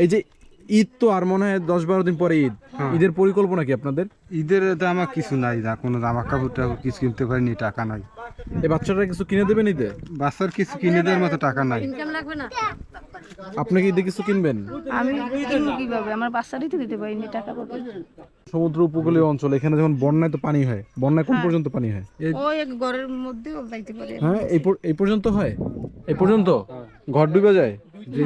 এই যে ঈদ তো আর মনে হয় 10-12 দিন পরে ঈদ, ঈদের পরিকল্পনা কি আপনাদের? ঈদের তো আমার কিছু নাই, না কোনো জামা কাপড় টাপড় কিছু কিনতে পারিনি, টাকা নাই। এই বাচ্চারা কিছু কিনে দেবেন ঈদে? বাচ্চার কিছু কিনে দেওয়ার মতো টাকা নাই। আপনি কি ঈদে কিছু কিনবেন? আমি কিনবো কিভাবে? আমার বাচ্চারই তো দিতে পারিনি টাকা পাবো। সমুদ্র উপকূলীয় অঞ্চল, এখানে যখন বন্যায় তো পানি হয়, বন্যায় কোন পর্যন্ত পানি হয়? ওই এক ঘরের মধ্যেও যাইতে পারে। হ্যাঁ, এই পর্যন্ত হয়? এই পর্যন্ত ঘর ডুবে যায়? জি।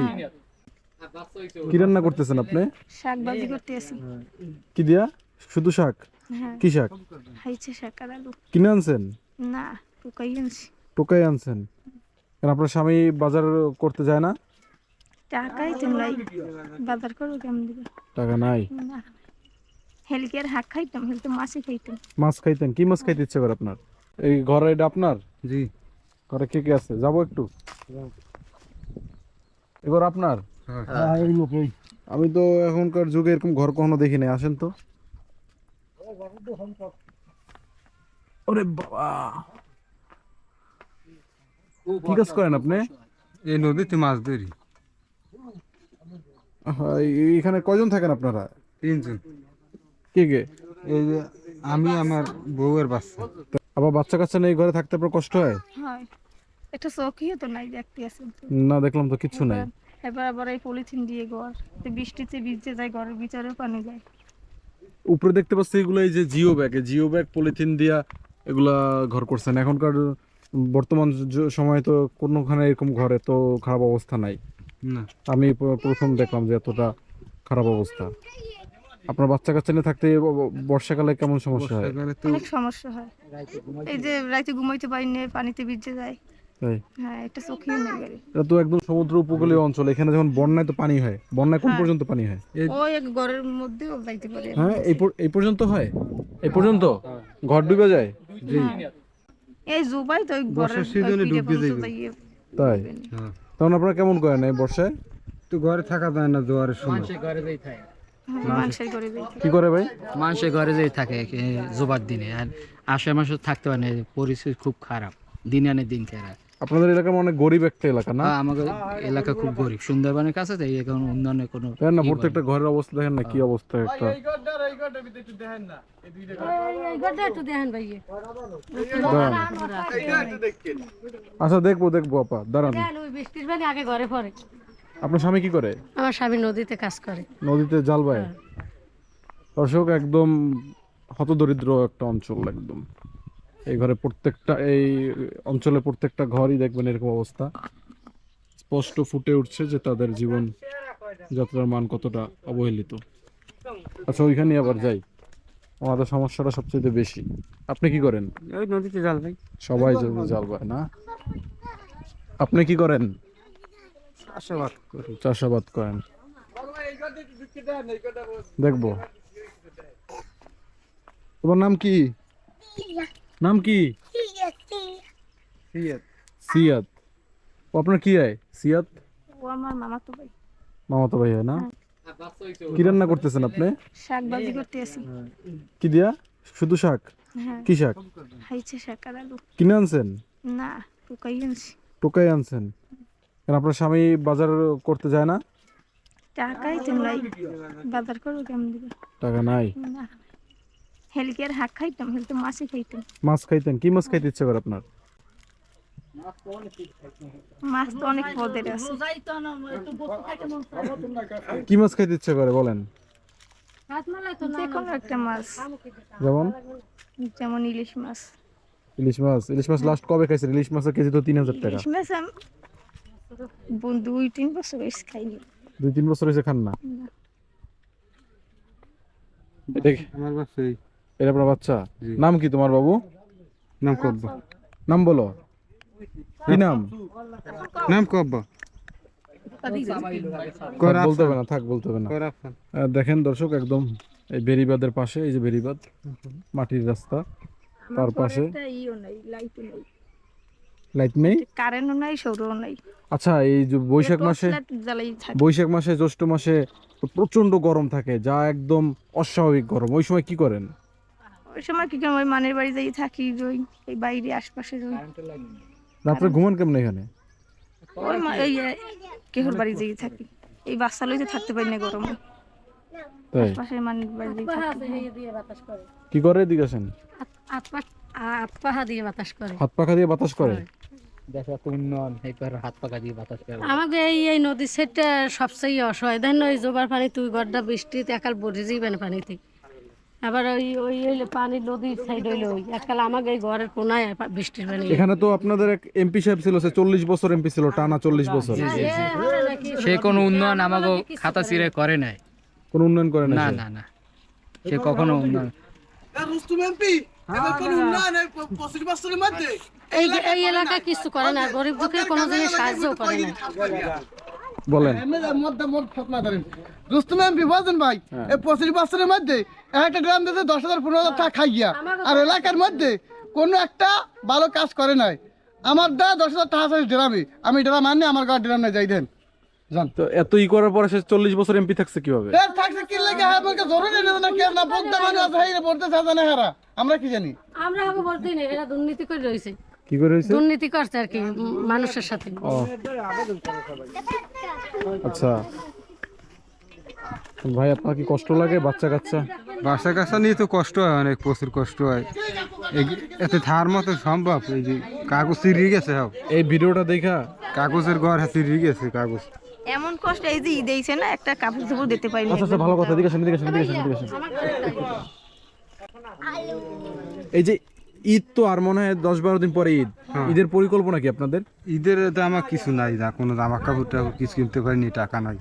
কি রান্না করতেছেন আপনি? শাক ভাজি করতে আসি। কি দিয়া? শুধু শাক? হ্যাঁ, কি শাক? খাইছে শাক আর আলু। কিনে আনছেন? না, টুকাই আনছি। টোকাই আনছেন? কারণ আপনার স্বামী বাজার করতে যায় না? টাকাই তো নাই, বাজার করবো কেমন দিবে? টাকা নাই? না, হেলকে আর হাঁক খাইতাম, হেলতে মাছই খাইতাম। মাছ খাইতেন? কি মাছ খাইতে ইচ্ছে করে আপনার? এই ঘরে এটা আপনার? জি। ঘরে কে কে আছে? যাবো একটু। এ ঘর আপনার? আমি তো এখনকার যুগে এরকম ঘর কখনো দেখি নাই, আসেন তো। ওরে বাবা, কি কাজ করেন আপনি? এই নদীতে মাছ ধরি। এখানে কয়জন থাকেন আপনারা? 3 জন। কে কে? এই যে আমি, আমার বউয়ের বাচ্চা। আবার বাচ্চা কাচ্চা নেই, ঘরে থাকতে আপনার কষ্ট হয়? হয়, একটা চৌকিও তো নাই দেখতে আসেন তো। না, দেখলাম তো কিচ্ছু নাই। এবার আবার এই পলিথিন দিয়ে ঘর, তো বৃষ্টিতে ভিজে যায়, ঘরের ভিতরেও পানি যায়। উপরে দেখতে পাচ্ছি এগুলো এই যে জিও ব্যাগ পলিথিন দিয়া এগুলা ঘর করছেন। এখনকার বর্তমান সময়ে তো কোনোখানে এরকম ঘরে তো খারাপ অবস্থা নাই। না, আমি প্রথম দেখলাম যে এতটা খারাপ অবস্থা। আপনার বাচ্চা কাচ্চা নিয়ে থাকতে বর্ষাকালে কেমন সমস্যা হয়? বর্ষাকালে তো অনেক সমস্যা হয়, এই যে রাতে ঘুমাইতে পারি না, পানিতে ভিজে যায়। তাই? হ্যাঁ, একটা চোখেও নেই গাড়ি। এটা তো একদম সমুদ্র উপকূলীয় অঞ্চল, এখানে যখন বন্যায় তো পানি হয়, বন্যায় কোন পর্যন্ত পানি হয়? ওই এক ঘরের মধ্যেও যাইতে পারে। হ্যাঁ, এই পর্যন্ত হয়? এই পর্যন্ত ঘর ডুবে যায়? জি। এই জুবাই তো ওই ঘরের বর্ষার সিজনে পিঠে ডুবে পর্যন্ত যাইবে। যাইয়ে। তাই? হ্যাঁ। তখন আপনারা কেমন করেন এই বর্ষায়? তো ঘরে থাকা যায় না জোয়ারের সময়। মানুষের ঘরে যাই। কি করে ভাই? মানুষের ঘরে যেই থাকে জোবার দিনে, আর আশেপাশে থাকতে পারে না, পরিস্থিতি খুব খারাপ, দিন আনে দিন খারাপ। আপনাদের এলাকা অনেক গরিব একটা এলাকা না? আমাদের এলাকা খুব গরিব, সুন্দরবনের কাছে, তাই এখন উন্নয়নের কোনো দেখেন না, প্রত্যেকটা ঘরের অবস্থা দেখেন না, কি অবস্থা একটা। আচ্ছা, দেখবো আপা, দাঁড়ান। বৃষ্টির পানি আগে ঘরে পড়ে। আপনার স্বামী কি করে? আমার স্বামী নদীতে কাজ করে। নদীতে জাল বায়? দর্শক, একদম হতদরিদ্র একটা অঞ্চল একদম। এই ঘরে এই অঞ্চলে প্রত্যেকটা ঘরই দেখবেন এরকম অবস্থা। স্পষ্ট ফুটে উঠছে যে তাদের জীবন যাত্রার মান কতটা অবহেলিত। আচ্ছা, ওইখানে আবার যাই, আমাদের সমস্যাটা সবচেয়ে বেশি। আপনি কি করেন? ওই নদীতে জাল ভাই। সবাই জাল বায় না? আপনি কি করেন? চাষাবাদ করি। চাষাবাদ করেন? দেখবো। তোমার নাম কি? নাম কি? সিয়াদ। ও আপনার কি হয়? সিয়াদ ও আমার মামা তো ভাই। মামাতো ভাই হয় না? কি রান্না করতেছেন আপনি? শাক ভাজি করতে আসি। কি দিয়া? শুধু শাক? হ্যাঁ, কি শাক? খাইছে শাক আর আলু। কিনে আনছেন? না, টুকাই আনছি। টোকাই আনছেন? কারণ আপনার স্বামী বাজার করতে যায় না? টাকাই তো নাই, বাজার করবো কেমন দিবে? টাকা নাই? না, হেলকে আর হাঁক খাইতাম, হেলতে মাছই খাইতাম। মাছ খাইতেন? কি মাছ খাইতে ইচ্ছে করে আপনার? মাছ তো অনেক পদের আছে। কি মাছ খাইতে ইচ্ছে করে বলেন? যে কোনো একটা মাছ, যেমন? যেমন ইলিশ মাছ। ইলিশ মাছ লাস্ট কবে খাইছেন? ইলিশ মাছের কেজি তো 3000 টাকা। ইলিশ মাছ আমি 2-3 বছর হয়েছে খাইনি। 2-3 বছর হয়েছে খান না? না। আমার বাচ্চা এই। এটা আপনার বাচ্চা? নাম কি তোমার বাবু? নাম কব্বা। নাম বলো, কি নাম? নাম কব্বা। থাক, বলতে হবে না, থাক, বলতে হবে না। দেখেন দর্শক, একদম এই বেড়িবাঁধের পাশে, এই যে বেড়িবাঁধ, মাটির রাস্তা, তার পাশে লাইট নেই, কারেন্টও নাই, সৌরও নাই। আচ্ছা, এই যে বৈশাখ মাসে জ্যৈষ্ঠ মাসে তো প্রচন্ড গরম থাকে, যা একদম অস্বাভাবিক গরম। ওই সময় কি করেন? ওই সময় কি করবো, ওই মানের বাড়ি যাই থাকি, ওই এই বাইরে আশপাশে। রাত্রে ঘুমান কেমন এখানে? ওই এই কেহর বাড়ি যেয়ে থাকি, এই বাচ্চা লইতে থাকতে পারি না গরমে। তাই পাশের মানুষ বাড়ি যেয়ে থাকি। দিয়ে বাতাস করে কি করে এদিকে আসেন? হাত পাহা দিয়ে বাতাস করে। হাত পাখা দিয়ে বাতাস করে? দেশ এত উন্নয়ন এইবার হাত পাকা দিয়ে বাতাস করে। আমাকে এই নদীর সেটটা সবচেয়ে অসহায়। দেখেন ওই জোবার পানি তুই গড্ডা বৃষ্টিতে একাল বসে যাইবেন পানিতে। আবার ওই ওই হইলে পানি নদীর সাইড হইলে ওই একাল আমাকে এই ঘরের কোনায় বৃষ্টির পানি। এখানে তো আপনাদের এক এমপি সাহেব ছিল, সে 40 বছর এমপি ছিল, টানা 40 বছর। সে কোনো উন্নয়ন আমাকে খাতা চিরে করে নাই। কোনো উন্নয়ন করে না না সে? না না, সে কখনো উন্নয়ন। এই এই এলাকায় কিছু করে না, গরিব দুঃখের কোনো জিনিস সাহায্যও করে না। বলেন। রুস্তম এমপি বলছেন ভাই, এই 25 বছরের মধ্যে একটা গ্রাম দেশে 10,000-15,000 টাকা খাই গিয়া, আর এলাকার মধ্যে কোনো একটা ভালো কাজ করে নাই। আমার দা 10,000 টাকা আছে ড্রামে, আমি ড্রাম আনি, আমার ঘর ড্রাম নাই যাই দেন জান। তো এত ই করার পরে সে 40 বছর এমপি থাকছে কিভাবে? এর থাকছে কি লাগে, আমাকে জরুরি না নাকি না বলতে মানে আছে, এই বলতে চায় না হারা, আমরা কি জানি। আমরা হবে বলতে নেই, এরা দুর্নীতি করে রয়েছে, কি করে হয়েছে? দুর্নীতি করছে আর কি মানুষের সাথে। ও আচ্ছা ভাই, আপনার কি কষ্ট লাগে? বাচ্চা কাচ্চা বাসা কাছা নিয়ে তো কষ্ট হয়, অনেক প্রচুর কষ্ট হয়। এতে থার মতো সম্ভব? এই যে কাগজ চিরিয়ে গেছে, সব এই ভিডিওটা দেখা কাগজের ঘর চিরিয়ে গেছে কাগজ। এমন কষ্ট এই যে ঈদ এইছে না, একটা কাপড় চোপড় দিতে পারি না। আচ্ছা আচ্ছা, ভালো কথা। এদিকে আসেন, এদিকে আসেন, এদিকে আসেন, এদিকে আসেন। এই যে ঈদ তো আর মনে হয় 10-12 দিন পরে ঈদ, ঈদের পরিকল্পনা কি আপনাদের? ঈদের তো আমার কিছু নাই, না কোনো জামা কাপড় টাপড় কিছু কিনতে পারিনি, টাকা নাই।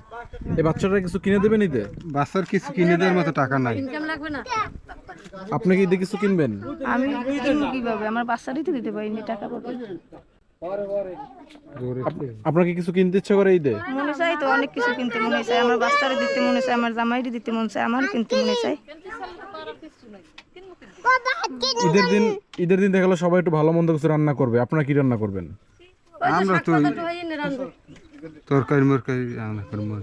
এই বাচ্চাটা কিছু কিনে দেবেন ঈদে? বাচ্চার কিছু কিনে দেওয়ার মতো টাকা নাই। ইনকাম লাগবে না। আপনি কি ঈদে কিছু কিনবেন? আমি কিনবো কিভাবে, আমার বাচ্চারই তো দিতে পারিনি টাকা পয়সা। আপনার কি কিছু কিনতে ইচ্ছা করে ঈদে? মনে চাই তো অনেক কিছু কিনতে মনে চায়, আমার বাচ্চারে দিতে মনে চায়, আমার জামাইরে দিতে মনে চায়, আমার কিনতে মনে চায়। ঈদের দিন দেখা গেলো সবাই একটু ভালো মন্দ কিছু রান্না করবে, আপনারা কি রান্না করবেন? আমরা তো রান্ধবো। তরকারি মরকারি রান্না করবো।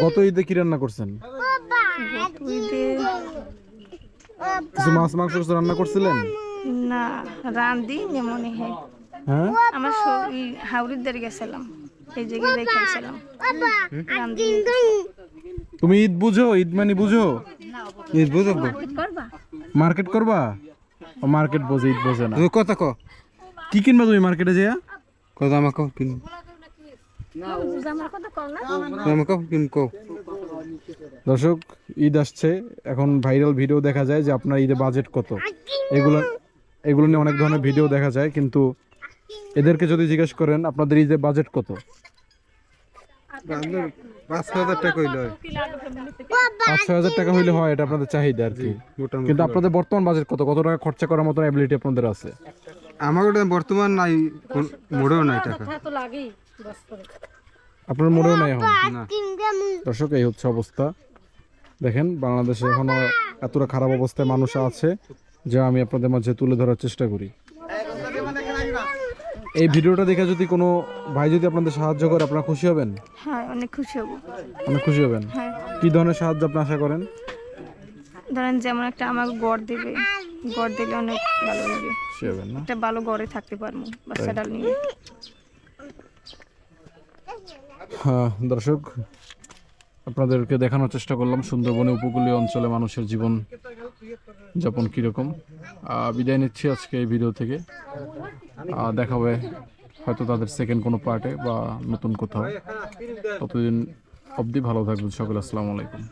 গত ঈদে কি রান্না করছেন? ঈদে কিছু মাছ মাংস কিছু রান্না করছিলেন? না রান্ধি নে মনে হয়, হ্যাঁ, আমার হাওড়ির দাঁড়িয়ে গেছিলাম, এই জায়গায় খাইছিলাম রান্ধি। তুমি ঈদ বুঝো? ঈদ মানে বুঝো? ঈদ বুঝবো, করবা মার্কেট করবা? মার্কেট বোঝে, ঈদ বোঝে না। তুমি কথা কো, কি কিনবা তুমি মার্কেটে যেয়া? কথা জামা কাপড় কিনবো, জামার কথা কর না। জামা কাপড় কিনবো। দর্শক, ঈদ আসছে, এখন ভাইরাল ভিডিও দেখা যায় যে আপনার ঈদে বাজেট কত, এগুলো নিয়ে অনেক ধরনের ভিডিও দেখা যায়, কিন্তু এদেরকে যদি জিজ্ঞেস করেন আপনাদের ঈদে বাজেট কত, 5,000 টাকা হইলো, 5-6 হাজার টাকা হইলে হয়, এটা আপনাদের চাহিদা আর কি। কিন্তু আপনাদের বর্তমান বাজেট কত? কত টাকা খরচা করার মতো অ্যাবিলিটি আপনাদের আছে? আমার ওটা বর্তমান নাই, মোড়েও নাই টাকা। তো লাগেই বাস করে। আপনার মনেও নাই এখন? না, দর্শক, এই হচ্ছে অবস্থা। দেখেন, বাংলাদেশে এখনো এতটা খারাপ অবস্থায় মানুষ আছে, যা আমি আপনাদের মাঝে তুলে ধরার চেষ্টা করি। এই ভিডিওটা দেখে যদি কোনো ভাই যদি আপনাদের সাহায্য করে, আপনারা খুশি হবেন? হ্যাঁ অনেক খুশি হব। অনেক খুশি হবেন। হ্যাঁ কি ধরনের সাহায্য আপনি আশা করেন? ধরেন যেমন একটা আমার গড় দেবে, গড় দিলে অনেক ভালো হবে, খুশি হবেন না? একটা ভালো গড়ে থাকতে পারবো বাচ্চাটা নিয়ে। হ্যাঁ দর্শক, আপনাদেরকে দেখানোর চেষ্টা করলাম সুন্দরবনে উপকূলীয় অঞ্চলে মানুষের জীবন যাপন কীরকম। বিদায় নিচ্ছি আজকে এই ভিডিও থেকে। দেখা হবে হয়তো তাদের সেকেন্ড কোনো পার্টে বা নতুন কোথাও। ততদিন অবধি ভালো থাকবেন সকলে। আসসালামু আলাইকুম।